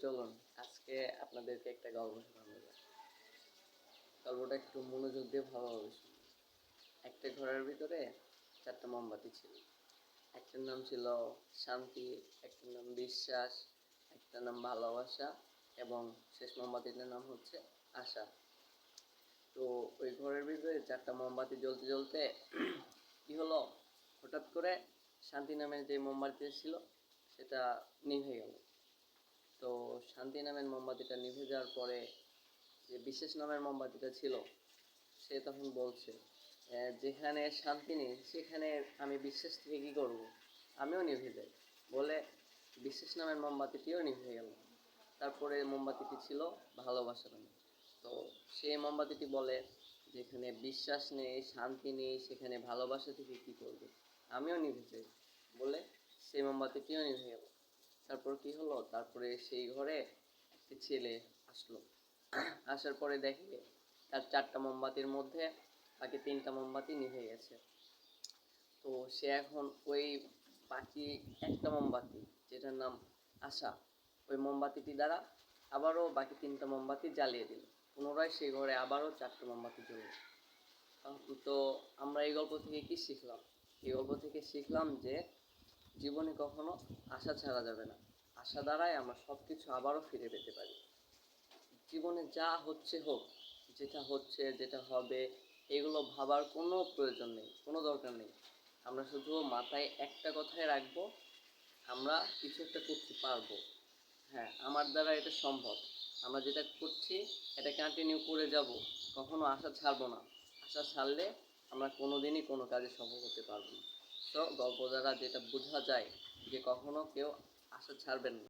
চলুন আজকে আপনাদেরকে একটা গল্প শোনানো যায়। গল্পটা একটু মনোযোগ দিয়ে ভালোভাবে শুনুন। একটা ঘরের ভিতরে 4টা মোমবাতি ছিল। একটার নাম ছিল শান্তি, একটার নাম বিশ্বাস, একটার নাম ভালোবাসা এবং শেষ মোমবাতিটার নাম হচ্ছে আশা। তো ওই ঘরের ভিতরে 4টা মোমবাতি জ্বলতে জ্বলতে কি হলো, হঠাৎ করে শান্তি নামের যে মোমবাতিটা ছিল সেটা নিভে গেল। তো শান্তি নামের মোমবাতিটা নিভে যাওয়ার পরে যে বিশেষ নামের মোমবাতিটা ছিল সে তখন বলছে, যেখানে শান্তি নেই সেখানে আমি বিশ্বাস থেকে কী করবো, আমিও নিভে যাই বলে বিশেষ নামের মোমবাতিটিও নিভে গেল। তারপরে মোমবাতিটি ছিল ভালোবাসা নামে। তো সেই মোমবাতিটি বলে, যেখানে বিশ্বাস নেই শান্তি নেই সেখানে ভালোবাসা থেকে কী করবে, আমিও নিভে যাই বলে সেই মোমবাতিটিও নিভে গেল। তারপর কি হলো, তারপরে সেই ঘরে একটি ছেলে আসলো। আসার পরে দেখে তার 4টা মোমবাতির মধ্যে বাকি 3টা মোমবাতি নিভে গেছে। তো সে এখন ওই বাকি একটা মোমবাতি যেটার নাম আশা, ওই মোমবাতিটি দ্বারা আবারও বাকি 3টা মোমবাতি জ্বালিয়ে দিল। পুনরায় সেই ঘরে আবারও 4টা মোমবাতি জ্বলল। তো আমরা এই গল্প থেকে কি শিখলাম? এই গল্প থেকে শিখলাম যে জীবনে কখনো আশা ছাড়া যাবে না। আশা দ্বারাই আমরা সব কিছু আবারও ফিরে পেতে পারি। জীবনে যা হচ্ছে হোক, যেটা হচ্ছে যেটা হবে এগুলো ভাবার কোনো প্রয়োজন নেই, কোনো দরকার নেই। আমরা শুধু মাথায় একটা কথাই রাখবো, আমরা কিছু একটা করতে পারবো। হ্যাঁ, আমার দ্বারা এটা সম্ভব। আমরা যেটা করছি এটা কন্টিনিউ করে যাব, কখনো আশা ছাড়বো না। আশা ছাড়লে আমরা কোনো দিনই কোনো কাজে সফল হতে পারবো না। তো গল্প দ্বারা যেটা বোঝা যায় যে কখনো কেউ আশা ছাড়বেন না।